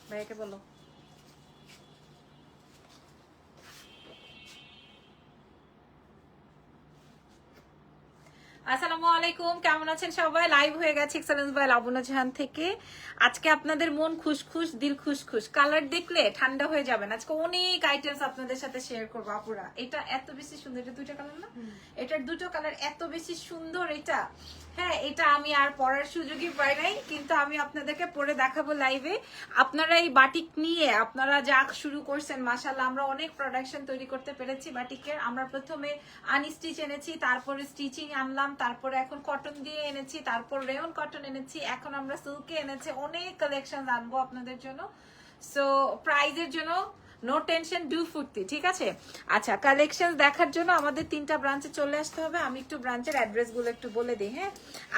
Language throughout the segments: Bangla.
ভাইয়াকে বলো। আসসালামু আলাইকুম, কেমন আছেন সবাই? লাইভ হয়ে গেছে এক্সেলেন্স বাই লাবণ্য জাহান থেকে। আজকে আপনাদের মন খুশখুশ, দিল খুশখুশ, কালার দেখলে ঠান্ডা হয়ে যাবেন। আজকে অনেক আইটেমস আপনাদের সাথে শেয়ার করবো আপুরা। এটা এত বেশি সুন্দর, এটা দুইটা কালার না, এটার দুটো কালার এত বেশি সুন্দর। এটা হ্যাঁ, এটা আমি আর পরার সুযোগই পাই নাই, কিন্তু আমি আপনাদেরকে পরে দেখাবো লাইভে। আপনারা এই বাটিক নিয়ে আপনারা যা শুরু করছেন, মাশাআল্লাহ আমরা অনেক প্রোডাকশন তৈরি করতে পেরেছি বাটিকের। আমরা প্রথমে আনস্টিচ এনেছি, তারপরে স্টিচিং আনলাম, তারপরে এখন কটন দিয়ে এনেছি, তারপর রেয়ন কটন এনেছি, এখন আমরা সিল্কে এনেছি। অনেক কালেকশন আনবো আপনাদের জন্য। সো প্রাইজের জন্য নো টেনশন, ডু ফুর্তি, ঠিক আছে? আচ্ছা, কালেকশন দেখার জন্য আমাদের 3টা ব্রাঞ্চে চলে আসতে হবে। আমি একটু ব্রাঞ্চের অ্যাড্রেস গুলো একটু বলে দিই। হ্যাঁ,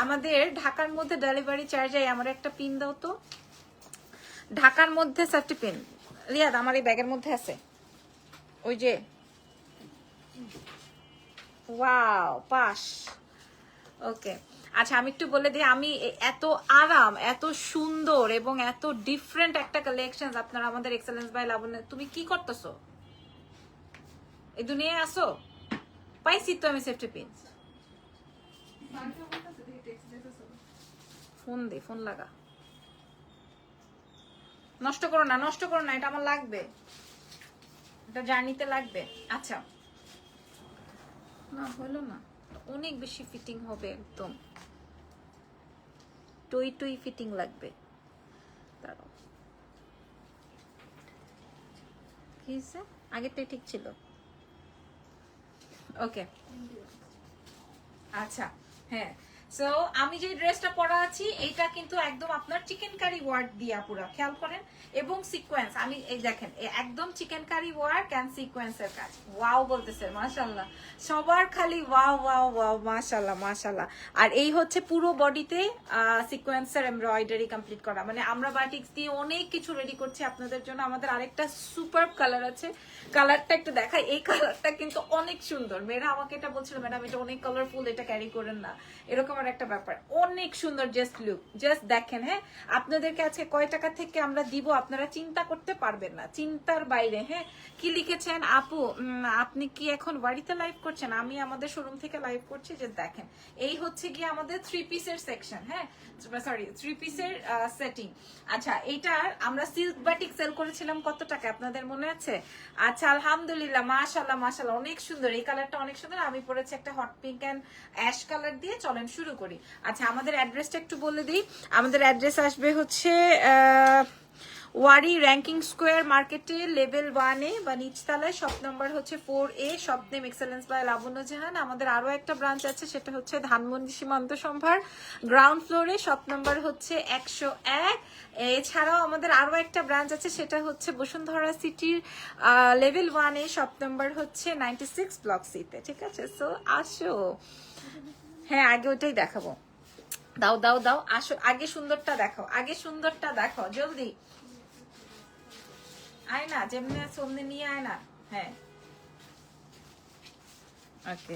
আমাদের ঢাকার মধ্যে ডেলিভারি চার্জ আমার একটা পিন দাও তো। ঢাকার মধ্যে সেফটি পিন রিয়াদ আমার এই ব্যাগের মধ্যে আছে, ওই যে। ওয়াও, পাশ। ওকে, আচ্ছা আমি একটু বলে দিই, আমি এত আরাম, এত সুন্দর এবং এত ডিফারেন্ট একটা কালেকশন আপনারা আমাদের এক্সেলেন্স বাই লাবণ্য। তুমি কি করতেছো? এই দুনিয়ায় আসো? পাইছি তো আমি সেফটি পিন। ফোন দে, ফোন লাগা। নষ্ট করো না, নষ্ট করো না, এটা আমার লাগবে, এটা জার্নিতে লাগবে। আচ্ছা, না হলো না, অনেক বেশি ফিটিং হবে, একদম টই টই ফিটিং লাগবে। দাঁড়াও, কি হয়েছে? আগেরটাই ঠিক ছিল। ওকে, আচ্ছা। হ্যাঁ, সো আমি যে ড্রেসটা পরা আছি এটা কিন্তু একদম আপনার চিকেন কারি ওয়ার্ক দিয়া পুরো, খেয়াল করেন, এবং সিকোয়েন্স। আমি এই দেখেন একদম চিকেন কারি ওয়ার্ক এন্ড সিকোয়েন্সের কাজ। ওয়াও বলতেছে, মাশাআল্লাহ, সবার খালি ওয়াও ওয়াও ওয়াও, মাশাআল্লাহ মাশাআল্লাহ। আর এই হচ্ছে পুরো বডিতে সিকোয়েন্সের এমব্রয়ডারি কমপ্লিট করা। মানে আমরা বাটিক্স দিয়ে অনেক কিছু রেডি করছি আপনাদের জন্য। আমাদের আরেকটা সুপার কালার আছে, কালারটা একটু দেখাই। এই কালারটা কিন্তু অনেক সুন্দর। মেয়েরা আমাকে এটা বলছিল, ম্যাডাম এটা অনেক কালারফুল, এটা ক্যারি করেন না, এরকম একটা ব্যাপার। অনেক সুন্দর, জাস্ট লুক, জাস্ট দেখেন। হ্যাঁ, আপনাদেরকে আজকে কয় টাকা থেকে আমরা দিব আপনারা চিন্তা করতে পারবেন না, চিন্তার বাইরে। হ্যাঁ, কি লিখেছেন আপু? আপনি কি এখন বাড়িতে লাইভ করছেন? আমি আমাদের শোরুম থেকে লাইভ করছি। যে দেখেন, এই হচ্ছে গিয়ে আমাদের 3 পিসের সেকশন। হ্যাঁ, সরি, 3 পিসের সেটিং। আচ্ছা, এইটার আমরা সিল্ক বাটিক সেল করেছিলাম কত টাকা আপনাদের মনে আছে? আচ্ছা, আলহামদুলিল্লাহ, মাশাআল্লাহ মাশাআল্লাহ, অনেক সুন্দর। এই কালারটা অনেক সুন্দর। আমি পরেছি একটা hot pink and ash colour দিয়ে। চলেন শুরু করি। আচ্ছা, আমাদের অ্যাড্রেসটা একটু বলে দিই। আমাদের অ্যাড্রেস আসবে হচ্ছে ওয়ারি র্যাঙ্কিং স্কোয়ার মার্কেটে লেভেল 1-এ বা নিচতলায়, শপ নাম্বার হচ্ছে 4A, shop name excellence by Labonno Jahan. আমাদের আরো একটা ব্রাঞ্চ আছে, সেটা হচ্ছে ধানমন্ডি সীমান্ত সম্ভার গ্রাউন্ড ফ্লোরে, শপ নাম্বার হচ্ছে 101। এছাড়াও আমাদের আরো একটা ব্রাঞ্চ আছে, সেটা হচ্ছে বসুন্ধরা সিটির লেভেল 1-এ, শপ নাম্বার হচ্ছে 96 ব্লক সিতে। ঠিক আছে, সো আসো। হ্যাঁ, আগে ওইটাই দেখাবো। দাও দাও দাও, আসো, আগে সুন্দরটা দেখাও, আগে সুন্দরটা দেখাও, জলদি আয় না, যেমনি আছে অমনি নিয়ে আয় না। হ্যাঁ, ওকে।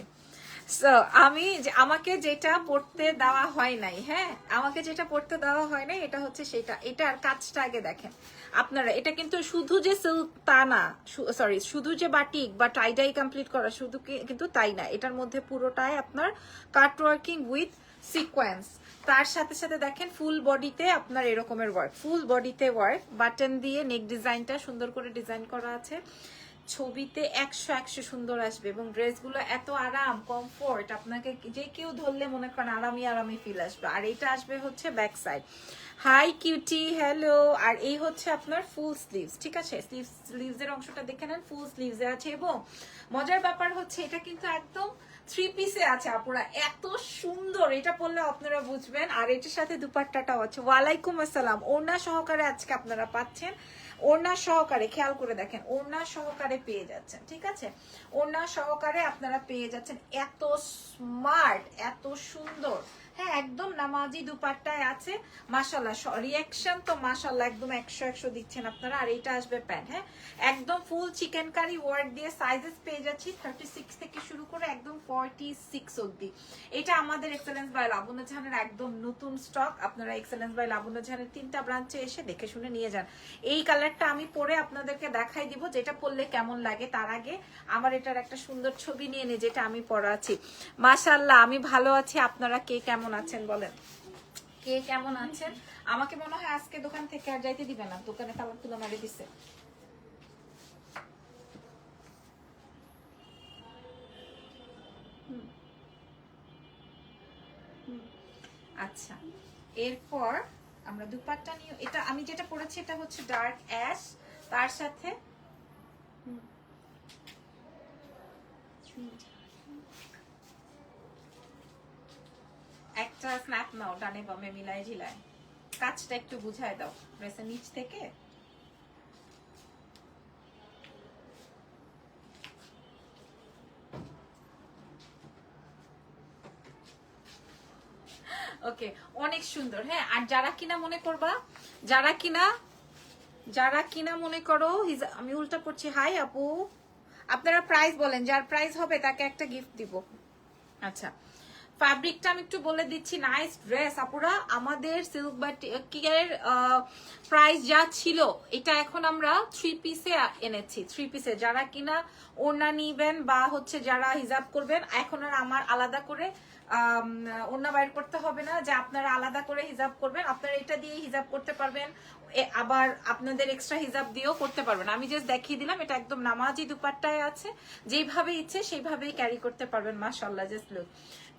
সো আমি আমাকে যেটা পড়তে দেওয়া হয় নাই, হ্যাঁ, আমাকে যেটা পড়তে দেওয়া হয় নাই, এটা হচ্ছে সেটা। এটার কাজটা আগে দেখেন আপনারা। এটা কিন্তু শুধু যে সিল্ক তা না, সরি, শুধু যে বাটিক বা টাইডাই কমপ্লিট করা শুধু কিন্তু তাই না। এটার মধ্যে পুরোটাই আপনার কাট ওয়ার্কিং উইথ সিকোয়েন্স। তার সাথে সাথে দেখেন ফুল বডিতে আপনার এরকমের ওয়ার্ক, ফুল বডিতে ওয়ার্ক, বাটন দিয়ে নেক ডিজাইনটা সুন্দর করে ডিজাইন করা আছে। ছবিতে 100 সুন্দর আসবে, এবং ড্রেসগুলো এত আরাম, কমফোর্ট, আপনাকে যে কেউ ধরলে মনে করেন আরামই আরামই ফিল আসবে। আর এটা আসবে হচ্ছে back side. Hi cutie, hello. আর এই হচ্ছে আপনার ফুল স্লিভস। ঠিক আছে, স্লিভসের অংশটা দেখে নেন, ফুল স্লিভসে আছে। এবং মজার ব্যাপার হচ্ছে এটা কিন্তু একদম 3 পিসে আছে আপুরা, এত সুন্দর। এটা পরলে আপনারা বুঝবেন। আর এটার সাথে দুপাট্টাটাও আছে। ওয়ালাইকুম আসসালাম। ওড়না সহকারে আজকে আপনারা পাচ্ছেন, ওড়না সহকারে, খেয়াল করে দেখেন, ওড়না সহকারে পেয়ে যাচ্ছেন। ঠিক আছে, ওড়না সহকারে আপনারা পেয়ে যাচ্ছেন। এত স্মার্ট, এত সুন্দর। হ্যাঁ একদম নামাজি দুপাট্টায় আছে। মাশাআল্লাহ রিঅ্যাকশন তো মাশাআল্লাহ একদম 100 দিচ্ছেন আপনারা। আর এটা আসবে প্যান্ট, হ্যাঁ একদম ফুল চিকেন কারি ওয়ার্ক দিয়ে সাইজেস পেয়ে যাচ্ছি 36 থেকে শুরু করে একদম 46 অবধি। এটা আমাদের এক্সেলেন্স বাই লাবণ্য জাহানের একদম নতুন স্টক। আপনারা এক্সেলেন্স বাই লাবণ্য জাহানের 3টা ব্রাঞ্চে এসে দেখে শুনে নিয়ে যান। এই কালারটা আমি পরে আপনাদেরকে দেখাই দিব যেটা পরলে কেমন লাগে। তার আগে আমার এটার একটা সুন্দর ছবি নিয়ে নে যেটা আমি পরা আছি। মাশাআল্লাহ আমি ভালো আছি, আপনারা কে কেমন আছেন বলেন, কে কেমন আছেন? আমাকে মনে হয় আজকে দোকান থেকে আর যাইতে দিবে না, দোকানে তালা তুলা মারি দিছে। আচ্ছা এরপর আমরা দুপাট্টা নিয়ে, এটা আমি যেটা পরেছি এটা হচ্ছে ডার্ক অ্যাশ, তার সাথে একটা স্ন্যাপ নাও ডানে বামে মিলাই ঝিলায়, কাজটা একটু বুঝায় দাও ড্রেসের নিচ থেকে। ওকে অনেক সুন্দর। হ্যাঁ আর যারা কিনা মনে করবা, যারা কিনা মনে করো আমি উল্টা পড়ছি। হাই আপু, আপনারা প্রাইস বলেন, যার প্রাইস হবে তাকে একটা গিফট দিব। আচ্ছা ফ্যাব্রিকটা আমি একটু বলে দিচ্ছি। নাইস ড্রেস আপুরা। আমাদের সিল্ক বাটিকের প্রাইস যা ছিল এটা এখন আমরা 3 পিসে এনেছি। 3 পিসে যারা কিনা ওড়না নিবেন বা হচ্ছে যারা হিজাব করবেন, এখন আর আমার আলাদা করে ওড়না বাইর করতে হবে না যে আপনারা আলাদা করে হিজাব করবেন। আপনারা এটা দিয়ে হিজাব করতে পারবেন, আবার আপনাদের এক্সট্রা হিজাব দিয়েও করতে পারবেন। আমি জাস্ট দেখিয়ে দিলাম, এটা একদম নামাজি দুপাট্টায় আছে, যেইভাবে ইচ্ছে সেইভাবেই ক্যারি করতে পারবেন। মাশাআল্লাহ জাস্ট লুক,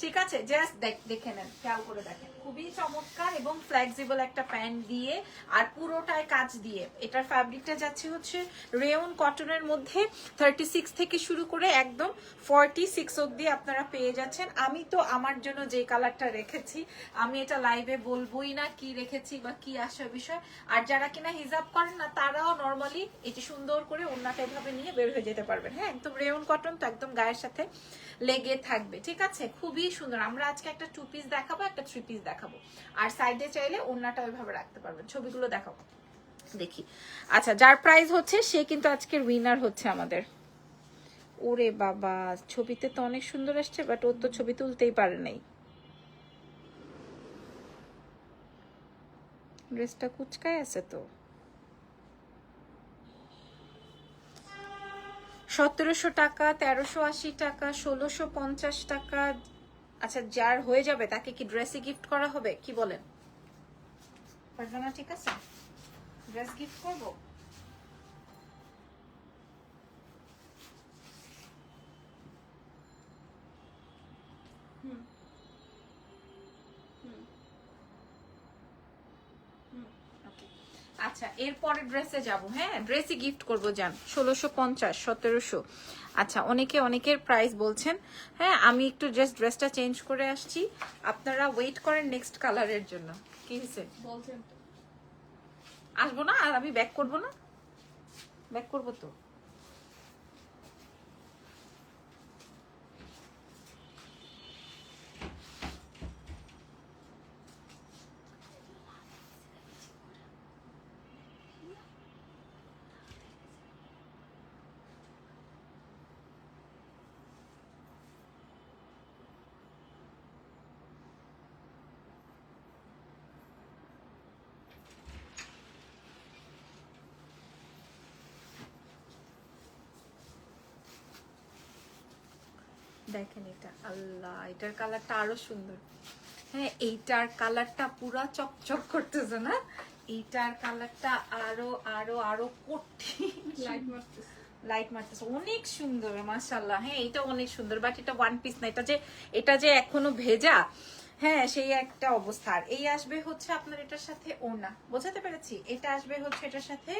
ঠিক আছে জাস্ট দেখে নেন, খেয়াল করে দেখেন, খুবই চমৎকার এবং ফ্লেক্সিবল একটা প্যান্ট দিয়ে আর পুরোটায় কাজ দিয়ে। এটার ফ্যাব্রিকটা যাচ্ছে হচ্ছে রেয়ন কটনের মধ্যে 36 থেকে শুরু করে একদম 46 অবধি আপনারা পেয়ে যাচ্ছেন। আমি তো আমার জন্য যে কালারটা রেখেছি, আমি এটা লাইভে বলবোই না কি রেখেছি বা কি আসে বিষয়। আর যারা কিনা হিজাব করেন না তারাও নর্মালি এটি সুন্দর করে ওড়নাটা এভাবে নিয়ে বের হয়ে যেতে পারবেন। হ্যাঁ একদম রেয়ন কটন তো একদম গায়ের সাথে লেগে থাকবে, ঠিক আছে খুবই সুন্দর। আমরা আজকে একটা 2 পিস দেখাবো, একটা 3 পিস দেখাবো, আর সাইডে চাইলে ওড়নাটা ওইভাবে রাখতে পারবেন। ছবিগুলো দেখাবো দেখি। আচ্ছা যার প্রাইস হচ্ছে সে কিন্তু আজকের উইনার হচ্ছে আমাদের। ওরে বাবা ছবিতে তো অনেক সুন্দর আসছে, বাট ওর তো ছবি তুলতেই পারে নাই। ড্রেসটা কুচকায় আছে তো। 1700 টাকা, 1380 টাকা, 1650 টাকা। আচ্ছা যার হয়ে যাবে তাকে কি ড্রেসই গিফট করা হবে, কি বলেন? পারবে না, ঠিক আছে ড্রেস গিফট করবো। আচ্ছা এরপরে ড্রেসে যাব। হ্যাঁ ড্রেসই গিফট করবো যান। 1650, 1700। আচ্ছা অনেকের প্রাইস বলছেন। হ্যাঁ আমি একটু জাস্ট ড্রেসটা চেঞ্জ করে আসছি, আপনারা ওয়েট করেন নেক্সট কালারের জন্য। কি হয়েছে বলছেন? আসবো না আর আমি ব্যাক করবো না, ব্যাক করবো তো। দেখেন এটা, আল্লাহ এটার কালারটা আরো সুন্দর। হ্যাঁ এইটার কালারটা পুরা চকচক করতেছে না, এইটার কালারটা আরো আরো আরো কঠিন লাইট মারতেছে, অনেক সুন্দর মাশাআল্লাহ। হ্যাঁ এটা অনেক সুন্দর, বাট এটা ওয়ান পিস না, এটা যে এখনো ভেজা। হ্যাঁ সেই একটা অবস্থা। আর এই আসবে হচ্ছে আপনার এটার সাথে ওড়না, বোঝাতে পেরেছি? এটা আসবে হচ্ছে এটার সাথে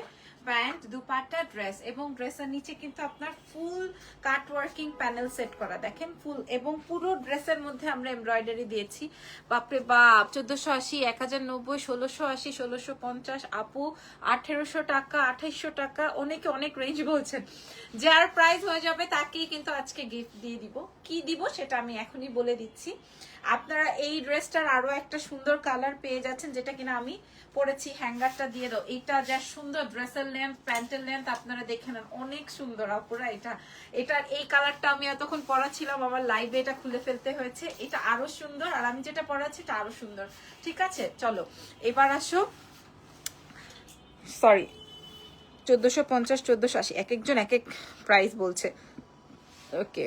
প্যান্ট, দুপাট্টা, ড্রেস, এবং ড্রেসের নিচে কিন্তু আপনার ফুল কাট ওয়ার্কিং প্যানেল সেট করা, দেখেন ফুল, এবং পুরো ড্রেসের মধ্যে আমরা এমব্রয়ডারি দিয়েছি। বাপরে বাপ, 1480, 1090, 1680, 1650, আপু 1800 টাকা, 2800 টাকা, অনেকে অনেক রেঞ্জ বলছেন। যার প্রাইস হয়ে যাবে তাকেই কিন্তু আজকে গিফট দিয়ে দিব। কি দিব সেটা আমি এখনই বলে দিচ্ছি। আপনারা এই ড্রেসটার আরো একটা সুন্দর কালার পেয়ে যাচ্ছেন, যেটা কিনা আমি পরেছি, হ্যাঙ্গারটা দিয়ে দাও। এটা যা সুন্দর, ড্রেসের লেন্থ, প্যান্টের লেন্থ আপনারা দেখে নেন, অনেক সুন্দর আপুরা। এটার এই কালারটা আমি এতক্ষণ পরাছিলাম, আমার লাইভে এটা খুলে ফেলতে হয়েছে। এটা আরো সুন্দর, আর আমি যেটা পরাচ্ছি এটা আরো সুন্দর। ঠিক আছে, চলো এবার আসো। সরি, 1450, 1480, এক একজন এক এক প্রাইস বলছে। ওকে,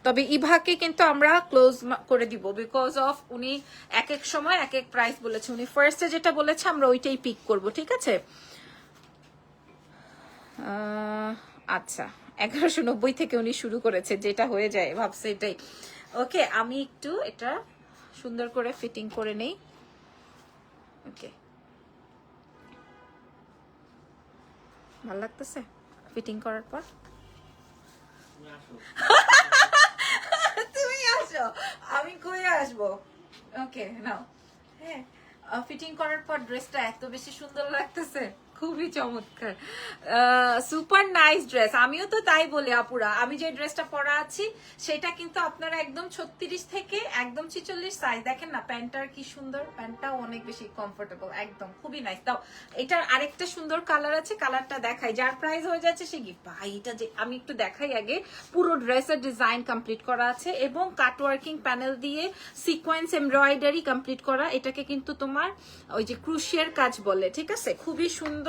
তবে ইভাকে কিন্তু আমরা ক্লোজ করে দিব, বিকজ অফ উনি এক এক সময় এক এক প্রাইস বলেছে। উনি ফার্স্টে যেটা বলেছে আমরা ওইটাই পিক করব, ঠিক আছে? আচ্ছা, 1190 থেকে উনি শুরু করেছে, যেটা হয়ে যায় ভাবছে এটাই। ওকে, আমি একটু এটা সুন্দর করে ফিটিং করে নেই। ওকে, ভালো লাগতেছে ফিটিং করার পর? তুমি আসো, আমি কই আসবো? ওকে নাও। হ্যাঁ, ফিটিং করার পর ড্রেসটা এত বেশি সুন্দর লাগতেছে, খুবই চমৎকার, সুপার নাইস ড্রেস। আমিও তো তাই বলি আপুরা, আমি যে ড্রেসটা পরা আছি সেটা কিন্তু আপনারা একদম 36 থেকে একদম 46 সাইজ। দেখেন না প্যান্টটার কি সুন্দর, প্যান্টটাও অনেক বেশি কমফোর্টেবল, একদম খুবই নাইস। তাও এটার আরেকটা সুন্দর কালার আছে, কালারটা দেখাই। যার প্রাইস হয়ে যাচ্ছে সে গিফট। ভাই এটা যে আমি একটু দেখাই আগে, পুরো ড্রেসের ডিজাইন কমপ্লিট করা আছে এবং কাটওয়ার্কিং প্যানেল দিয়ে সিকোয়েন্স এমব্রয়ডারি কমপ্লিট করা। এটাকে কিন্তু তোমার ওই যে ক্রুশিয়ার কাজ বলে, ঠিক আছে? খুবই সুন্দর।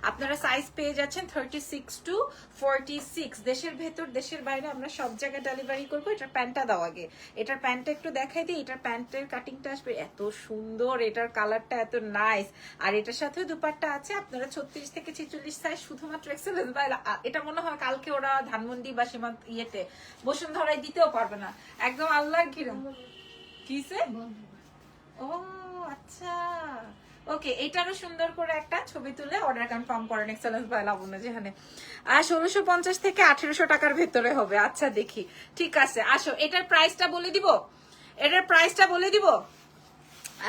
আপনারা সাইজ পেয়ে যাচ্ছেন 36 to 46। দেশের ভেতর দেশের বাইরে আমরা সব জায়গায় ডেলিভারি করবো। এটার প্যান্টটা দাও আগে, এটার প্যান্টটা একটু দেখাই দিই। এটার প্যান্টের কাটিংটা আসবে এত সুন্দর, এটার কালারটা এত নাইস, আর এটার সাথে দুপাট্টা আছে। আপনারা 36 থেকে 46 সাইজ শুধুমাত্র এক্সেলেন্স বাই। এটা মনে হয় কালকে ওরা ধানমন্ডি বা সীমান্ত ইয়েতে বসুন্ধরায় দিতেও পারবে না, একদম আল্লাহর কিরম। কিসে? ও আচ্ছা, ওকে, এটারও সুন্দর করে একটা ছবি তুলে অর্ডার কনফার্ম করেন এক্সেলেন্স বাই লাবণ্য যেখানে। আর 1650 থেকে 1800 টাকার ভেতরে হবে। আচ্ছা দেখি, ঠিক আছে আসো, এটার প্রাইসটা বলে দিব, এটার প্রাইসটা বলে দিব।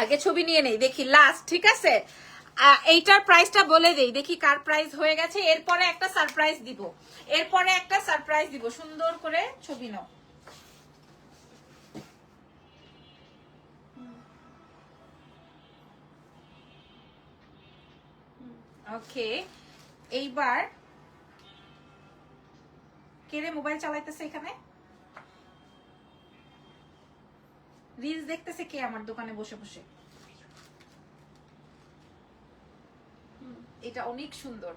আগে ছবি নিয়ে নেই দেখি লাস্ট, ঠিক আছে? এইটার প্রাইসটা বলে দেই, দেখি কার প্রাইস হয়ে গেছে। এরপরে একটা সারপ্রাইজ দিব, এরপরে একটা সারপ্রাইজ দিব। সুন্দর করে ছবি নাও। ওকে, এইবার কে রে মোবাইল চালাইতেছে এখানে? রিলস দেখতেছে কে আমার দোকানে বসে বসে? এটা অনেক সুন্দর।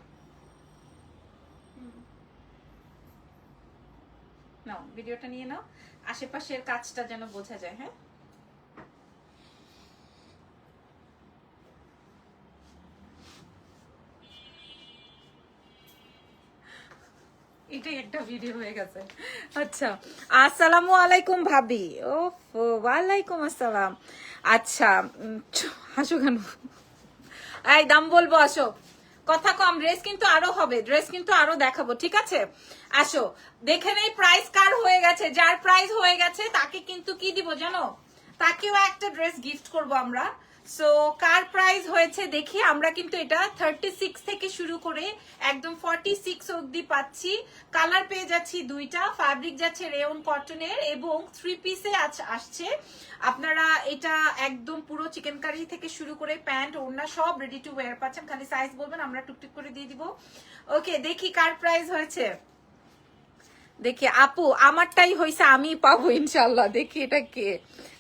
নাও ভিডিওটা নিয়ে নাও, আশেপাশের কাজটা যেন বোঝা যায়। হ্যাঁ, এটাই একটা ভিডিও হয়ে গেছে। আচ্ছা, আসসালামু আলাইকুম ভাবি। ও ওয়ালাইকুম আসসালাম। আচ্ছা, হাসো কেন? এই দাম বলবো, আসো। কথা কম, ড্রেস কিন্তু আরো হবে, ড্রেস কিন্তু আরো দেখাবো, ঠিক আছে? আসো দেখে নেই প্রাইস কার হয়ে গেছে। যার প্রাইস হয়ে গেছে তাকে কিন্তু কি দিব জানো? তাকেও একটা ড্রেস গিফট করব আমরা। সো কার প্রাইস হয়েছে দেখি। আমরা কিন্তু এটা 36 থেকে শুরু করে একদম 46 অবধি পাচ্ছি। কালার পেয়ে যাচ্ছি দুইটা, ফ্যাব্রিক যাচ্ছে রেয়ন কটনের এবং 3 পিসে আসছে। আপনারা এটা একদম পুরো চিকেন কারি থেকে শুরু করে প্যান্ট ওড়না সব রেডি টু ওয়্যার পাচ্ছেন, খালি সাইজ বলবেন আমরা টুকটুক করে দিয়ে দিব। ওকে, দেখি কার প্রাইস হয়েছে। দেখি আপু আমারটাই হয়েছে, আমি পাবো ইনশাল্লাহ। দেখি এটা কে,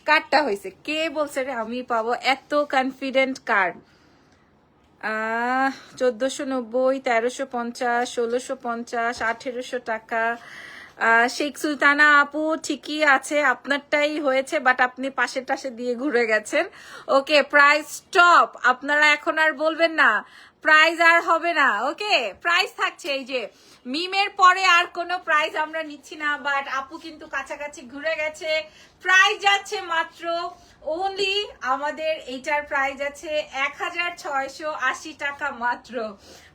কারটা হয়েছে, কে বলছে রে আমি পাবো? এত কনফিডেন্ট কার? 1490, 1350, 1650, 1800 টাকা। শেখ সুলতানা আপু ঠিকই আছে, আপনারটাই হয়েছে, বাট আপনি পাশে টাশে দিয়ে ঘুরে গেছেন। ওকে, প্রাইস স্টপ, আপনারা এখন আর বলবেন না, প্রাইস আর হবে না। ওকে, প্রাইস থাকছে এই যে মিমের পরে, আর কোনো প্রাইস আমরা নিচ্ছি না। বাট আপু কিন্তু কাছাকাছি ঘুরে গেছে। প্রাইস যাচ্ছে মাত্র ওনলি আমাদের এইটার প্রাইস আছে 1680 টাকা মাত্র।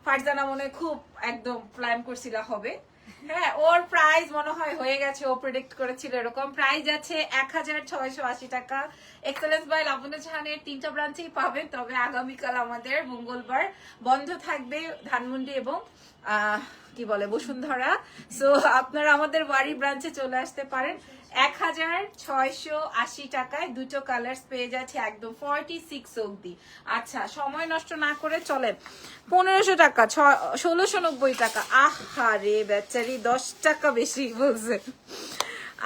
ফারজানা মনে খুব একদম প্ল্যান করছিল হবে, হ্যাঁ ওর প্রাইস মনে হয় হয়ে গেছে, ও প্রেডিক্ট করেছিল এরকম। প্রাইস আছে 1680 টাকা। এক্সেলেন্স বাই লাবণ্য জাহানের 3টা ব্রাঞ্চেই পাবেন, তবে আগামীকাল আমাদের মঙ্গলবার বন্ধ থাকবে ধানমন্ডি এবং কি বলে বসুন্ধরা। সো আপনারা আমাদের বাড়ি ব্রাঞ্চে চলে আসতে পারেন। 1680 টাকায় দুটো কালার্স পেয়ে যাচ্ছে একদম 46 অবধি। আচ্ছা সময় নষ্ট না করে চলেন 1500 টাকা 1690 টাকা। আহা রে বেচারি 10 টাকা বেশি বলছে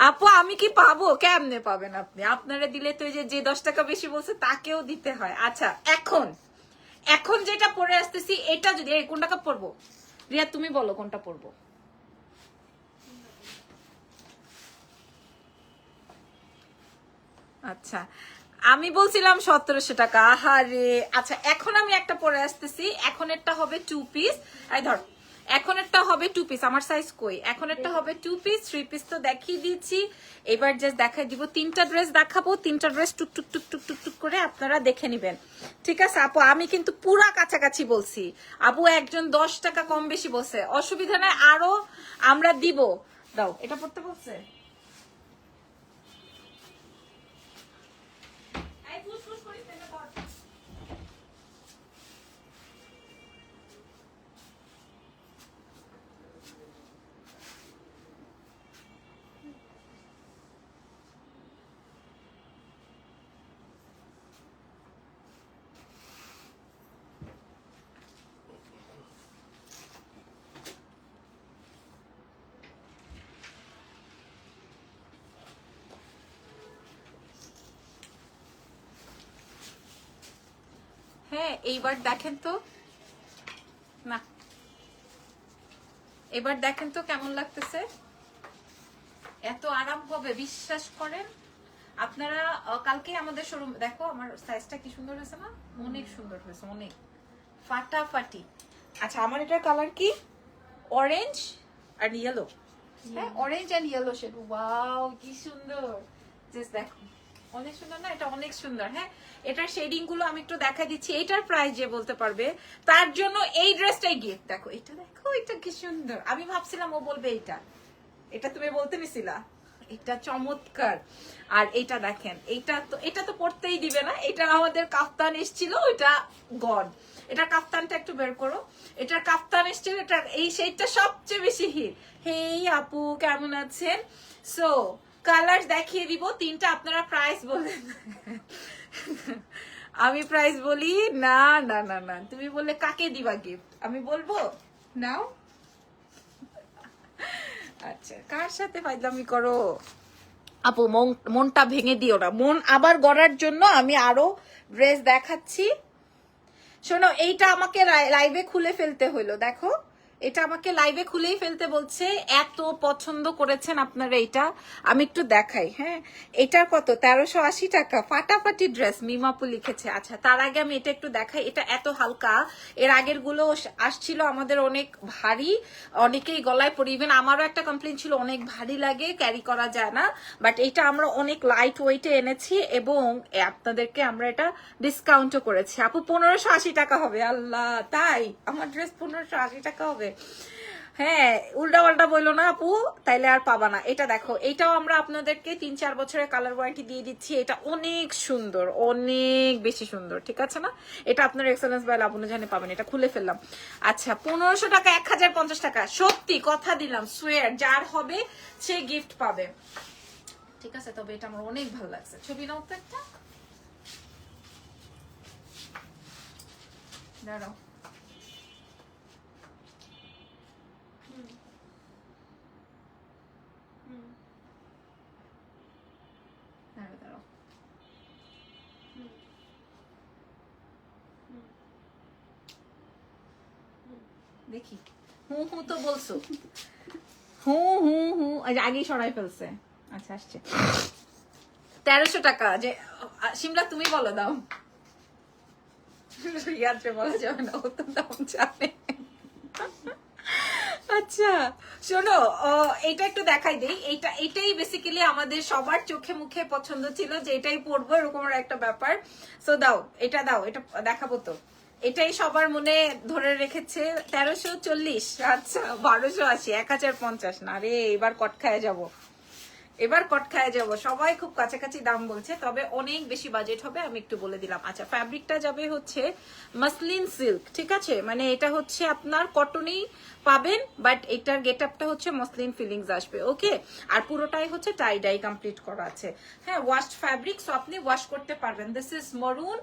আপু, আমি কি পাবো? কেমনে পাবেন আপনি? আপনারা দিলে তো যে 10 টাকা বেশি বলছে তাকেও দিতে হয়। আচ্ছা এখন যেটা পরে আসতেছি এটা যদি কোন টাকা পরবো রিয়া তুমি বলো কোনটা পরবো? আচ্ছা আমি বলছিলাম 1700 টাকা। আহারে আচ্ছা এখন আমি একটা পরে আসতেছি, এখন একটা হবে 2 পিস। এই ধর এখন একটা হবে 2 পিস, আমার সাইজ কই? এখন একটা হবে 2 পিস, 3 পিস তো দেখিয়ে দিয়েছি। এবার জাস্ট দেখাই দিব, 3টা ড্রেস দেখাবো, 3টা ড্রেস টুক টুক টুক টুক টুক টুক করে আপনারা দেখে নেবেন। ঠিক আছে আপু, আমি কিন্তু পুরা কাছাকাছি বলছি। আপু একজন 10 টাকা কম বেশি বলছে, অসুবিধা নাই, আরো আমরা দিব। দাও এটা পড়তে বলছে। হ্যাঁ এইবার দেখেন তো, না এবার দেখেন তো কেমন লাগতেছে। এত আরাম হবে বিশ্বাস করেন আপনারা। কালকে আমাদের শোরুম দেখো, আমার সাইজটা কি সুন্দর হয়েছে না? অনেক সুন্দর হয়েছে, অনেক ফাটাফাটি। আচ্ছা আমার এটার কালার কি? অরেঞ্জ আর ইয়েলো। হ্যাঁ orange and yellow shade. Wow কি সুন্দর, জাস্ট দেখো অনেক সুন্দর না? এটা অনেক সুন্দর। হ্যাঁ এটার শেডিং গুলো আমি একটু দেখা দিচ্ছি। এটার প্রাইস যে বলতে পারবে তার জন্য এই ড্রেসটাই গিফট। দেখো এটা, দেখো এটা কি সুন্দর। আমি ভাবছিলাম ও বলবে এটা, এটা তুমি বলতে নিছিলা, এটা চমৎকার। আর এটা দেখেন, এটা তো পড়তেই দিবে না। এটা আমাদের কাফতান এসেছিল, ওইটা গড। এটা কাফতানটা একটু বের করো। এটার কাফতান এসেছিল, এটা এই শেডটা সবচেয়ে বেশি হিট। হেই আপু কেমন আছেন? সো কালার দেখিয়ে দিব 3টা, আপনারা প্রাইস বলেন। আমি প্রাইস বলি না না না না, তুমি বললে কাকে দিবা গিফট আমি বলবো নাও। আচ্ছা কার সাথে ফাইজলামি করো আপু? মনটা ভেঙে দিও না, মন আবার গড়ার জন্য আমি আরো ড্রেস দেখাচ্ছি। শোনো এইটা আমাকে লাইভে খুলে ফেলতে হলো, দেখো এটা আমাকে লাইভে খুলেই ফেলতে বলছে, এত পছন্দ করেছেন আপনারা। এটা আমি একটু দেখাই। হ্যাঁ এটার কত? 1380 টাকা। ফাটাফাটি ড্রেস, মিমাপু লিখেছে। আচ্ছা তার আগে আমি এটা একটু দেখাই। এটা এত হালকা, এর আগের গুলো আসছিল আমাদের অনেক ভারী, অনেকেই গলায় পরে, ইভেন আমারও একটা কমপ্লেন ছিল অনেক ভারী লাগে, ক্যারি করা যায় না। বাট এটা আমরা অনেক লাইট ওয়েটে এনেছি এবং আপনাদেরকে আমরা এটা ডিসকাউন্টও করেছি। আপু 1580 টাকা হবে। আল্লাহ তাই? আমার ড্রেস 1580 টাকা হবে? হ্যাঁ উল্টা পাল্টা বললো না আপু, তাইলে আর পাবা না। এটা দেখো, এটাও আমরা আপনাদেরকে 3-4 বছরের কালার ওয়ারেন্টি দিয়ে দিচ্ছি। এটা অনেক সুন্দর, অনেক বেশি সুন্দর, ঠিক আছে না? এটা আপনার এক্সেলেন্স বাই লাবণ্য জানে পাবেন। এটা খুলে ফেললাম। আচ্ছা 1500 টাকা, 1050 টাকা। সত্যি কথা দিলাম, সোয়ার যার হবে সে গিফট পাবে। ঠিক আছে, তবে এটা আমার অনেক ভালো লাগছে। ছবি নাও তো একটা, দাঁড়াও। দেখি হুঁ হুঁ তো বলছো, হুঁ হুঁ হুঁ আগেই সরাই ফেলছে। আচ্ছা আসছে 1300 টাকা। যে শিমলা তুমি বলো দাও, ইয়াত্রে বলা যাবে না, ও তো দাম জানে। আচ্ছা শোনো, এটা একটু দেখাই দেই। এটাই বেসিক্যালি আমাদের সবার চোখে মুখে পছন্দ ছিল যে এটাই পরবো, এরকম একটা ব্যাপার। সো দাও এটা, দাও এটা দেখাবো তো। এটাই সবার মনে ধরে রেখেছে। 1340। আচ্ছা 1280, 1050 না রে, এবার কট খায় যাবো। এবার কট খায় যাব, সবাই খুব কাছাকাছি দাম বলছে, তবে অনেক বেশি বাজেট হবে, আমি একটু বলে দিলাম। আচ্ছা, ফ্যাব্রিকটা যাবে হচ্ছে মাসলিন সিল্ক, ঠিক আছে, মানে এটা হচ্ছে আপনার কটনই পাবেন, বাট এটার গেট আপটা হচ্ছে মসলিন ফিলিংস আসবে, ওকে। আর পুরোটাই হচ্ছে টাই ডাই কমপ্লিট করা আছে, হ্যাঁ, ওয়াশড ফ্যাব্রিক, সো আপনি ওয়াশ করতে পারবেন। দিস ইজ মরুন,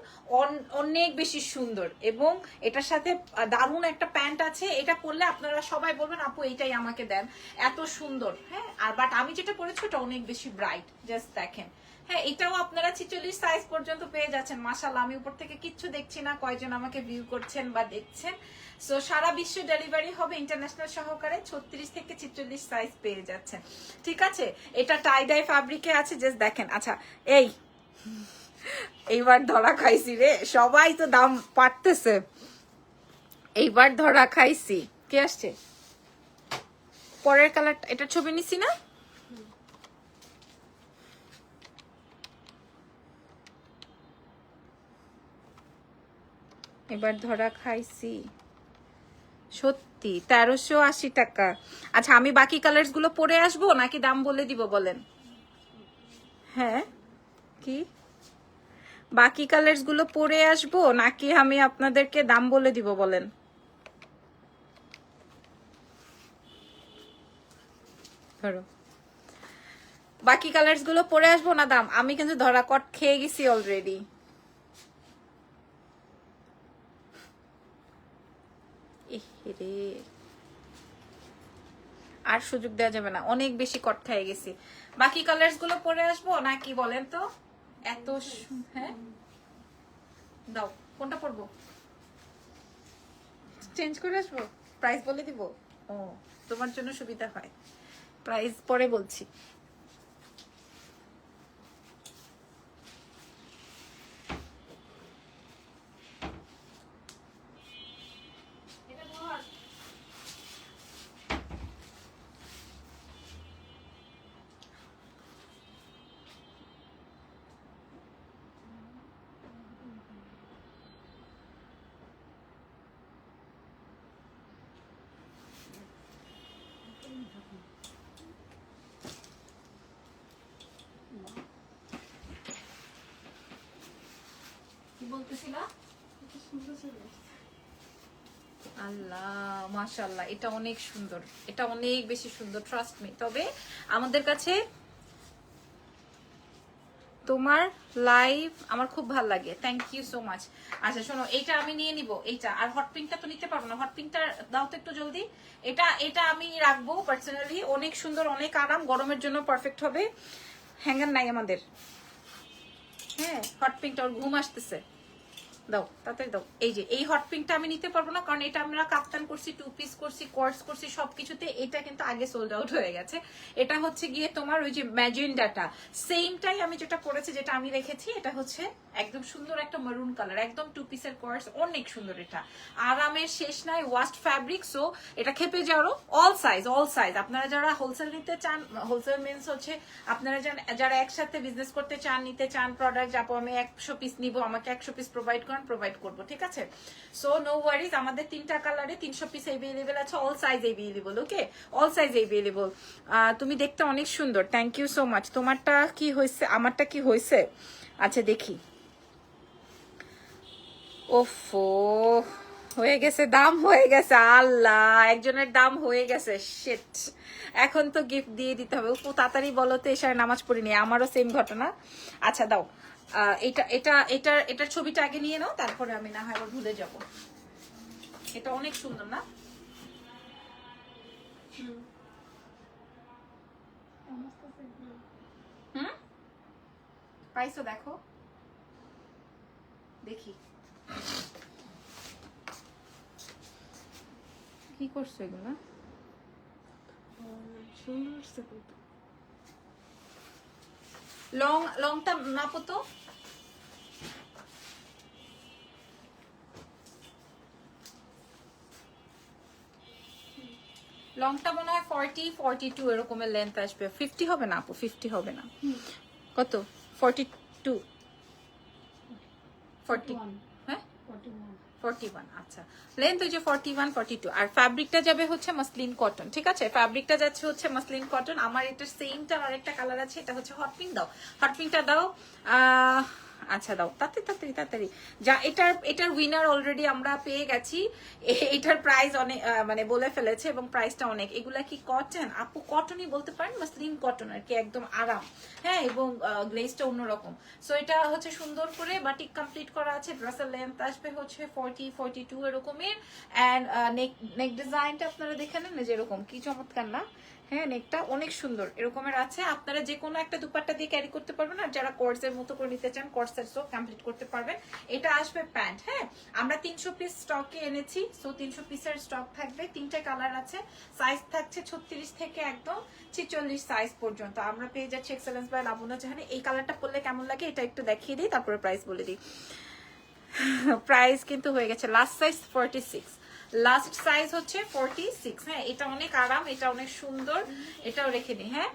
অনেক বেশি সুন্দর, এবং এটার সাথে দারুণ একটা প্যান্ট আছে, এটা পরলে আপনারা সবাই বলবেন আপু এইটাই আমাকে দেন, এত সুন্দর, হ্যাঁ। আর বাট আমি যেটা পরেছি ওটা অনেক বেশি ব্রাইট, জাস্ট দেখেন, হ্যাঁ। এটাও আপনারা 46 সাইজ পর্যন্ত পেয়ে যাচ্ছেন, মাশাআল্লাহ। আমি উপর থেকে কিচ্ছু দেখছি না, কয়জন আমাকে ভিউ করছেন বা দেখছেন। সো সারা বিশ্বে ডেলিভারি হবে ইন্টারন্যাশনাল সহকারে, 36 থেকে 46 সাইজ পেয়ে যাচ্ছেন, ঠিক আছে। এটা টাই ডাই ফ্যাব্রিকে আছে, জাস্ট দেখেন। আচ্ছা, এইবার ধরা খাইছি রে, সবাই তো দাম পাঠতেছে, এইবার ধরা খাইছি। কে আসছে? পরের কালারটা, এটার ছবি নিছি না? এবার ধরা খাইছি সত্যি, 1380 টাকা। আচ্ছা, আমি বাকি কালার্স গুলো পরে আসবো নাকি দাম বলে দিব বলেন? হ্যাঁ, কি বাকি কালার্স গুলো পরে আসবো নাকি আমি আপনাদেরকে দাম বলে দিব বলেন? ধরো, বাকি কালার্স গুলো পরে আসবো না দাম? আমি কিন্তু ধরা কট খেয়ে গেছি অলরেডি। রে, আর সুযোগ দেওয়া যাবে না, অনেক বেশি কট খেয়ে গেছি। বাকি কালার্স গুলো পরে আসবো নাকি বলেন তো? এত হ্যাঁ, দাও, কোনটা পরবো? চেঞ্জ করে আসবো, প্রাইস বলে দিব? ও, তোমার জন্য সুবিধা হয়, প্রাইস পরে বলছি। কি বলতেছিলা? আল্লাহ, মাশাআল্লাহ, এটা অনেক সুন্দর, এটা অনেক বেশি সুন্দর, ট্রাস্ট মি। তবে আমাদের কাছে তোমার লাইভ আমার খুব ভালো লাগে, থ্যাংক ইউ সো মাচ। আচ্ছা শোনো, এইটা আমি নিয়ে নিব, এইটা। আর হট পিঙ্কটা তো নিতে পারবো না, হট পিঙ্কটা দাও তো একটু জলদি। এটা এটা আমি রাখবো পার্সোনালি, অনেক সুন্দর, অনেক আরাম, গরমের জন্য পারফেক্ট হবে। হ্যাঙ্গার নাই আমাদের, হ্যাঁ। হট পিঙ্কটা, ওর ঘুম আসতেছে, দাও তাড়াতাড়ি দাও। এই যে এই হট পিঙ্কটা আমি নিতে পারবো না, কারণ এটা আমরা কাপ্তান করছি, টু পিস করছি, কোয়ার্স করছি, সবকিছুতে। এটা কিন্তু আগে সোল্ড আউট হয়ে গেছে। এটা হচ্ছে গিয়ে তোমার ওই যে ম্যাজেন্ডাটা, সেমটাই আমি যেটা করেছি, যেটা আমি রেখেছি, এটা হচ্ছে একদম সুন্দর একটা মারুন কালার, একদম টু পিসের কোয়ার্স, অনেক সুন্দর। এটা আরামের শেষ নাই, ওয়াস্ট ফ্যাব্রিক, সো এটা খেপে যাওয়ারও। অল সাইজ, অল সাইজ, আপনারা যারা হোলসেল নিতে চান, হোলসেল মিনস হচ্ছে আপনারা যারা একসাথে বিজনেস করতে চান, নিতে চান প্রোডাক্ট, যাবো আমি 100 পিস নিব, আমাকে 100 পিস প্রোভাইড করেন, প্রোভাইড করবো, ঠিক আছে। সো নো ওয়ারিজ, আমাদের 3টা কালারে 300 পিস এভেলেবেল আছে, অল সাইজ এভেলেবল, ওকে, অল সাইজ এভেলেবল। তুমি দেখতে অনেক সুন্দর, থ্যাংক ইউ সো মাচ। তোমারটা কি হয়েছে, আমারটা কি হয়েছে? আচ্ছা দেখি, ওফো, হয়ে গেছে, দাম হয়ে গেছে, আল্লাহ, একজনের দাম হয়ে গেছে, শিট। এখন তো গিফট দিয়ে দিতে হবে, ও তাড়াতাড়ি বলো তো, এসার নামাজ পড়িনি, আমারও সেম ঘটনা। আচ্ছা দাও, এটার ছবিটা আগে নিয়ে নাও, তারপরে আমি না হয় আবার ভুলে যাব। এটা অনেক সুন্দর না? হুম, পাইছো? দেখো, দেখি কি করছো এগুলো, লংটা মাপো তো। লংটা মনে হয় 40-42 এরকমের লেন্থ আসবে, 50 হবে না আপু, 50 হবে না। কত? 42, 40, হ্যাঁ 41, আচ্ছা লেন্থ ওই যে 41 42 আর ফ্যাব্রিকটা যাবে হচ্ছে মাসলিন কটন, ঠিক আছে? ফ্যাব্রিকটা যাচ্ছে হচ্ছে মাসলিন কটন। আমার এটা সেমটার আরেকটা কালার আছে, এটা হচ্ছে হট পিঙ্ক। দাও হট পিঙ্কটা দাও। আচ্ছা দাও তাড়াতাড়ি তাড়াতাড়ি তাড়াতাড়ি। যা এটার উইনার অলরেডি আমরা পেয়ে গেছি। এটার প্রাইস অনেক মানে বলে ফেলেছে এবং প্রাইসটা অনেক। এগুলা কি কটন আপু? কটনই বলতে পারেন, মাসলিন কটন আর কি, একদম আরাম। হ্যাঁ, এবং গ্লেজটা অন্যরকম। সো এটা হচ্ছে সুন্দর করে বাটিক কমপ্লিট করা আছে। ড্রেসের লেন্থ আসবে হচ্ছে 40 42 এরকমের। অ্যান্ড নেক ডিজাইনটা আপনারা দেখে নেন যে এরকম, কি চমৎকার না? হ্যাঁ, নেকটা অনেক সুন্দর এরকমের আছে। আপনারা যে কোনো একটা দুপাট্টা দিয়ে ক্যারি করতে পারবেন, আর যারা কোর্সের মতো করে নিতে চান কোর্সের সো কমপ্লিট করতে পারবেন। এটা আসবে প্যান্ট। হ্যাঁ, আমরা 300 পিস স্টকে এনেছি, সো 300 পিসের স্টক থাকবে। 3টে কালার আছে, সাইজ থাকছে 36 থেকে একদম 46 সাইজ পর্যন্ত। আমরা পেয়ে যাচ্ছি এক্সেলেন্স বাই লাবণ্য জাহানে। এই কালারটা পরলে কেমন লাগে এটা একটু দেখিয়ে দিই, তারপরে প্রাইস বলে দিই। প্রাইস কিন্তু হয়ে গেছে লাস্ট সাইজ 46, লাস্ট সাইজ হচ্ছে 46। হ্যাঁ, এটা অনেক আরাম, এটা অনেক সুন্দর, এটাও রেখে নিই। হ্যাঁ,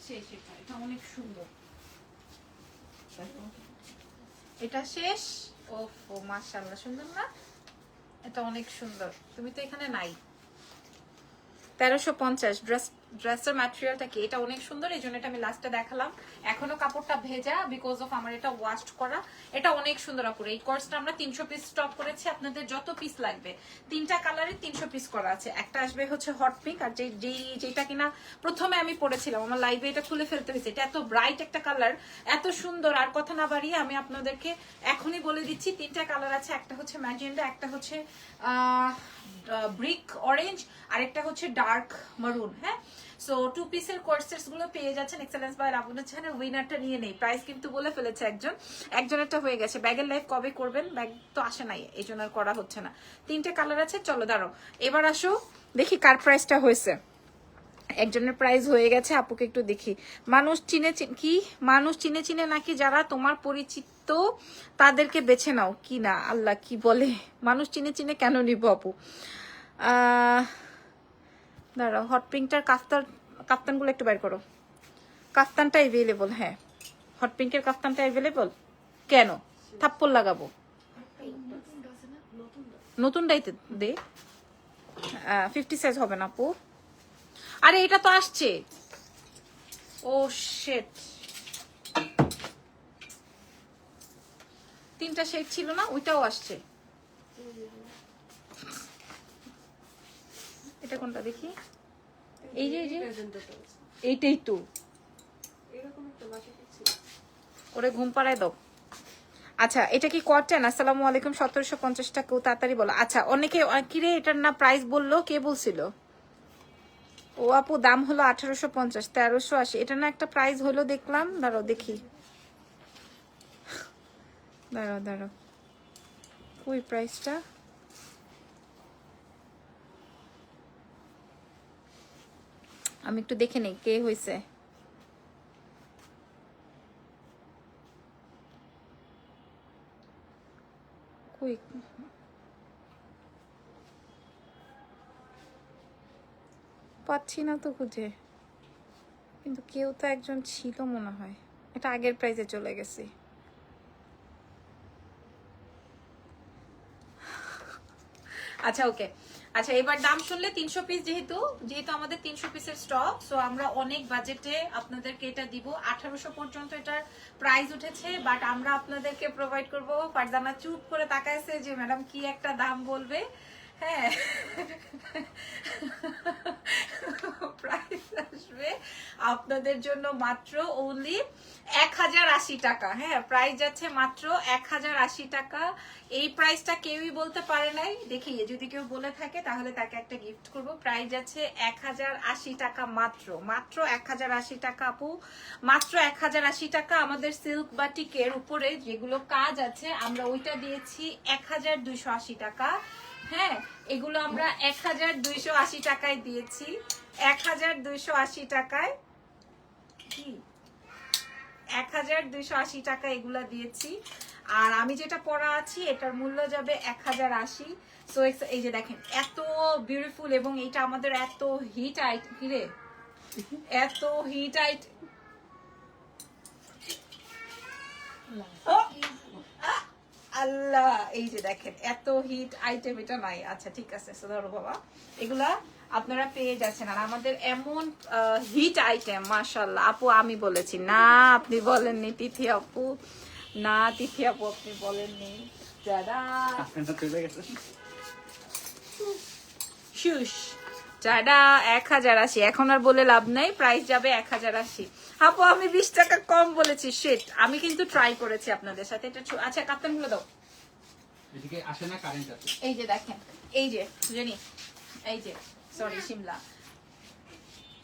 শেষ। এটা অনেক সুন্দর, এটা শেষ। ও মাশাআল্লাহ, সুন্দর না? এটা অনেক সুন্দর। তুমি তো এখানে নাই। 1350 ড্রেসের ম্যাটেরিয়ালটা কি? এটা অনেক সুন্দর, এই জন্য এটা আমি লাস্টে দেখালাম। এখনো কাপড়টা ভেজা বিকজ অফ আমার এটা ওয়াশ করা। এটা অনেক সুন্দর আপুর। এই কোর্সটা আমরা 300 পিস স্টক করেছি, আপনাদের যত পিস লাগবে। 3টা কালারে 300 পিস করা আছে। একটা আসবে হচ্ছে হট পিঙ্ক, আর যেটা কিনা প্রথমে আমি পরেছিলাম আমার লাইভে, এটা খুলে ফেলতে হয়েছে। এটা এত ব্রাইট একটা কালার, এত সুন্দর। আর কথা না বাড়িয়ে আমি আপনাদেরকে এখনই বলে দিচ্ছি 3টা কালার আছে। একটা হচ্ছে ম্যাজেন্ডা, একটা হচ্ছে ব্রিক অরেঞ্জ, আরেকটা হচ্ছে ডার্ক মারুন। হ্যাঁ, সো 2 পিসের কোর্সেস গুলো পেয়ে যাচ্ছেন এক্সেলেন্স বাই লাবণ্য জাহানের। উইনারটা নিয়ে নেই, প্রাইস কিন্তু বলে ফেলেছে একজনেরটা হয়ে গেছে। ব্যাগের লাইফ কবে করবেন? ব্যাগ তো আসে নাই, এই জন্য আর করা হচ্ছে না। 3টে কালার আছে। চলো দাঁড়ো, এবার আসো দেখি কার প্রাইসটা হয়েছে। একজনের প্রাইস হয়ে গেছে, আপুকে একটু দেখি। মানুষ চিনে চিনে নাকি যারা তোমার পরিচিত তাদেরকে বেছে নাও কি না? আল্লাহ, কি বলে? মানুষ চিনে চিনে কেন নিব আপু? দাঁড়াও, হট পিঙ্কটার কাফতানগুলো একটু বের করো। কাফতানটা অ্যাভেলেবল? হ্যাঁ, হট পিঙ্কের কাফতানটা অ্যাভেলেবল। কেন থাপ্পড় লাগাবো? নতুনটাই দে। 50 সাইজ হবে না আপু? আরে এটা তো আসছে। ও শিট, 3টা শেড ছিল না? ওইটাও আসছে। এটা কোনটা দেখি? এই যে এইটাই তো। ওরে ঘুম পাড়ায় দাও। আচ্ছা, এটা কি কটন? আসসালামু আলাইকুম। 1750 টাকা, তাড়াতাড়ি বলো। আচ্ছা, অনেকে কিরে এটার না প্রাইস বললো, কে বলছিল? ও আপু, দাম হলো 1850, 1380। এটা না একটা প্রাইস হলো দেখলাম, দাঁড়াও দেখি। দাঁড়াও ওই প্রাইসটা আমি একটু দেখে নেই কে হয়েছে। কই পাচ্ছি না তো খুঁজে, কিন্তু কেউ তো একজন ছিল মনে হয়। এটা আগের প্রাইসে চলে গেছে। আচ্ছা ওকে, আচ্ছা এবার দাম শুনলে 300 পিস, যেহেতু আমাদের 300 পিসের স্টক, সো আমরা অনেক বাজেটে আপনাদেরকে এটা দিব। 1800 পর্যন্ত এটার প্রাইস উঠেছে, বাট আমরা আপনাদেরকে প্রোভাইড করব। ফারজানা চুপ করে তাকাইছে যে ম্যাডাম কি একটা দাম বলবে। হ্যাঁ প্রাইস আসবে আপনাদের জন্য মাত্র অনলি 1080 টাকা। হ্যাঁ, প্রাইস যাচ্ছে মাত্র 1080 টাকা। এই প্রাইসটা কেউই বলতে পারে নাই, দেখি যদি কেউ বলে থাকে তাহলে তাকে একটা গিফট করব। প্রাইস যাচ্ছে 1080 টাকা মাত্র, মাত্র 1080 টাকা আপু, মাত্র 1080 টাকা। আমাদের সিল্ক বাটিকের উপরে যেগুলো কাজ আছে আমরা ওইটা দিয়েছি 1280 টাকা। হ্যাঁ, এগুলো আমরা 1280 টাকায় দিয়েছি, 1280 টাকায়, কি 1280 টাকা এগুলা দিয়েছি। আর আমি যেটা পরা আছি এটার মূল্য যাবে 1080। সো এই যে দেখেন এত বিউটিফুল, এবং এটা আমাদের এত হিট আইটেম, কিরে এত হিট আইটেম, আল্লাহ এই যে দেখেন এত হিট আইটেম এটা নাই। আচ্ছা ঠিক আছে, ধরো বাবা, এগুলা আপনারা পেয়ে যাচ্ছেন। আর আমাদের এমন হিট আইটেম মাশাআল্লাহ। আপু আমি বলেছি না, আপনি বলেননি তিথি আপু, না তিথি আপু আপনি বলেননি। দাদা শুশ যারা 1080, এখন আর বলে লাভ নাই, প্রাইস যাবে 1080। আপু আমি 20 টাকা কম বলেছি, শিট। আমি কিন্তু ট্রাই করেছি আপনাদের সাথে এটা। আচ্ছা কাপ্তান গুলো দাও, এদিকে আসে না, কারেন্ট আছে। এই যে দেখেন, এই যে জেনি, এই যে সরি শিমলা,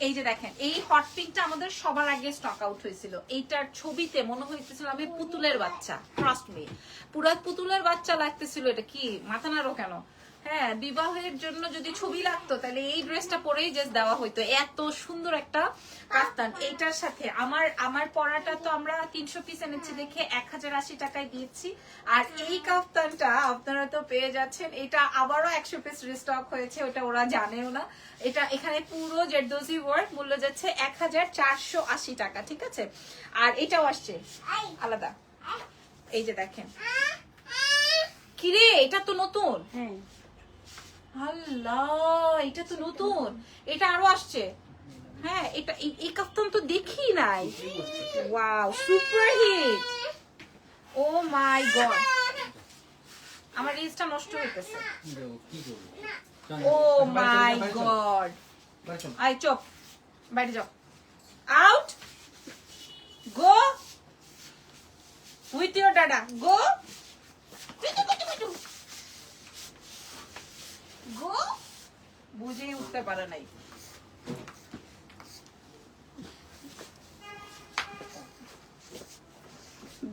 এই যে দেখেন এই হট পিঙ্কটা আমাদের সবার আগে স্টক আউট হয়েছিল। এইটার ছবিতে মনে হইতেছিল আমি পুতুলের বাচ্চা, ট্রাস্ট মি, পুরা পুতুলের বাচ্চা লাগতেছিল। এটা কি মাথা নাড়ো কেন? হ্যাঁ, বিবাহের জন্য যদি ছবি লাগতো তাহলে এই ড্রেসটা পরেই জাস্ট দেওয়া হইতো। এত সুন্দর একটা কাফতান। এইটার সাথে আমার পরাটা তো আমরা 300 পিস এনেছি দেখে 1080 টাকায় দিয়েছি। আর এই কাফতানটা আপনারা তো পেয়ে যাচ্ছেন, এটা আবারও 100 পিস রিস্টক হয়েছে, ওটা ওরা জানেও না। এটা এখানে পুরো জেরদোজি ওয়ার্ক, মূল্য যাচ্ছে 1480 টাকা, ঠিক আছে। আর এটাও আসছে আলাদা, এই যে দেখেন। কিরে এটা তো নতুন, আল্লাহ এটা তো নতুন, এটা আরো আসছে। হ্যাঁ, এটা এই কাফতান তো দেখি নাই। Wow, super hit, oh my god, আমার রিলসটা নষ্ট হইতেছে। ও মাই গড, আই চপ, বাইরে যাও, out, go with your dada, go go, বুঝেই উঠতে পারে নাই।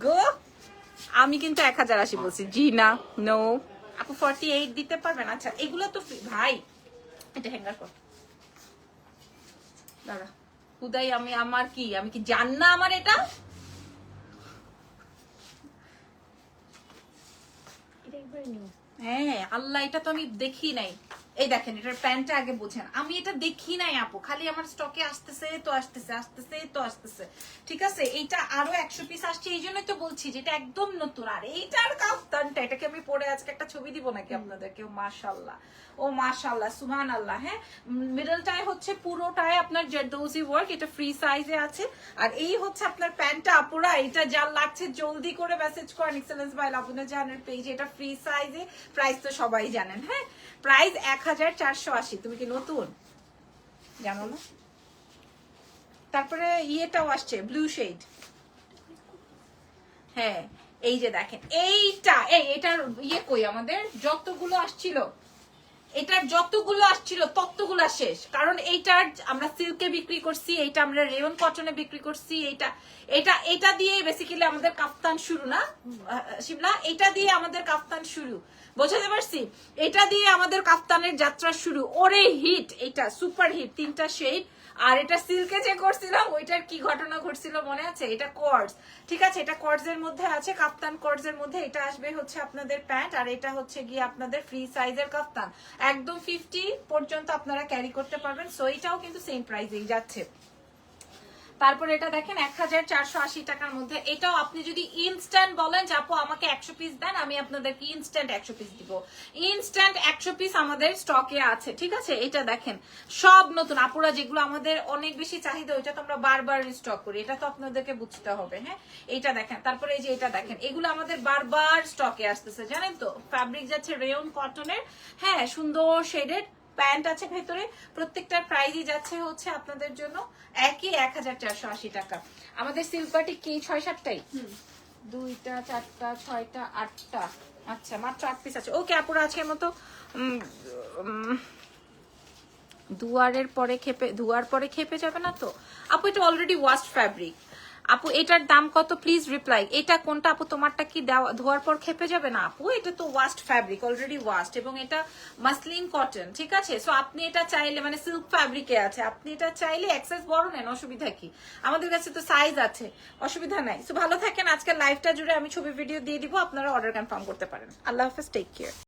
গো, আমি কিন্তু 1080 বলছি, জি না, নো আপু 48 দিতে পারবেন? আচ্ছা এগুলো তো ভাই, এটা হ্যাঙ্গার কর দাঁড়া, খুদাই আমি কি জান না আমার এটা? হ্যাঁ আল্লাহ, এটা তো আমি দেখি নাই। এই দেখেন এটার প্যান্টটা আগে বোঝেন, আমি এটা দেখি নাই আপু, খালি আমার স্টকে আসতেছে তো আসতেছে, আসতেছে তো আসতেছে, ঠিক আছে। এইটা আরো 100 পিস আসছে, এই জন্যই তো বলছি যেটা একদম নতুন। আর এইটার কাফতানটা, এটাকে আমি পরে আজকে একটা ছবি দিব নাকি আপনাদেরকে? মাশাআল্লাহ, ও মাশাআল্লাহ, সুবহানাল্লাহ। হ্যাঁ, মিডলটায় হচ্ছে পুরোটায় আপনার জেরদোজি ওয়ার্ক, এটা ফ্রি সাইজে আছে। আর এই হচ্ছে আপনার প্যান্টটা আপুরা, এটা যা লাগছে জলদি করে মেসেজ করেন এক্সেলেন্স বাই লাবণ্য জাহানের পেজে, এটা ফ্রি সাইজে। প্রাইস তো সবাই জানেন। হ্যাঁ, প্রাইস 1480। তুমি কি নতুন জানো না? তারপরে ইয়েটাও আসছে ব্লু শেড। হ্যাঁ, এই যে দেখেন এটার ইয়ে কই, আমাদের যতগুলো আসছিল, এটার যতগুলো আসছিল ততগুলো শেষ। কারণ এইটার আমরা সিল্কে বিক্রি করছি, এইটা আমরা রেয়ন কটনে বিক্রি করছি, এটা দিয়ে বেসিক্যালি আমাদের কাফতান শুরু, না শিবলা? এটা দিয়ে আমাদের কাফতান শুরু, বোঝাতে পারছি? এটা দিয়ে আমাদের কাফতানের যাত্রা শুরু। ওরে হিট, এটা সুপার হিট, 3টা শেড। আর এটা সিল্কে যে করছিলাম ওইটার কি ঘটনা ঘটছিল মনে আছে? এটা কর্ডস, ঠিক আছে, এটা কর্ডস এর মধ্যে আছে, কাফতান কর্ডস এর মধ্যে। এটা আসবে হচ্ছে আপনাদের প্যান্ট, আর এটা হচ্ছে গিয়ে আপনাদের ফ্রি সাইজের কাফতান, একদম 50 পর্যন্ত আপনারা ক্যারি করতে পারবেন। সো এটাও কিন্তু সেম প্রাইসেই যাচ্ছে। তারপর এটা দেখেন 1480 টাকার মধ্যে। এটাও আপনি যদি ইনস্ট্যান্ট বলেন যে আপু আমাকে 100 পিস দেন, আমি আপনাদেরকে ইনস্ট্যান্ট 100 পিস দিব। ইনস্ট্যান্ট 100 পিস আমাদের স্টকে আছে, ঠিক আছে। এটা দেখেন সব নতুন আপুরা, যেগুলো আমাদের অনেক বেশি চাহিদা, ওইটা তো আমরা বারবার রিস্টক করি, এটা তো আপনাদেরকে বুঝতে হবে। হ্যাঁ, এটা দেখেন, তারপরে এই যে এটা দেখেন, এগুলো আমাদের বারবার স্টকে আসতেছে, জানেন তো। ফ্যাব্রিক যাচ্ছে রেয়ন কটনের, হ্যাঁ, সুন্দর শেডেড প্যান্ট আছে ভেতরে। প্রত্যেকটার প্রাইসই যাচ্ছে হচ্ছে আপনাদের জন্য একই 1480 টাকা। আমাদের সিল্ক বাটিক কি 6-7টাই, 2টা 4টা 6টা 8টা, আচ্ছা মাত্র 8 পিস আছে। ওকে আপুরা, আজকের মতো ধোয়ার পরে খেপে যাবে না তো আপু? এটা অলরেডি ওয়াশড ফ্যাব্রিক আপু। এটার দাম কত প্লিজ রিপ্লাই। এটা কোনটা আপু? তোমারটা কি ধোয়ার পর খেপে যাবে না আপু? এটা তো ওয়াশড ফ্যাব্রিক, অলরেডি ওয়াশড, এবং এটা মাসলিন কটন, ঠিক আছে। সো আপনি এটা চাইলে, মানে সিল্ক ফ্যাব্রিকে আছে, আপনি এটা চাইলে এক্সেস বড় নেন, অসুবিধা কি? আমাদের কাছে তো সাইজ আছে, অসুবিধা নাই। সো ভালো থাকেন। আজকের লাইভটা জুড়ে আমি ছবি ভিডিও দিয়ে দিব, আপনারা অর্ডার কনফার্ম করতে পারেন। আল্লাহ হাফেজ, টেক কেয়ার।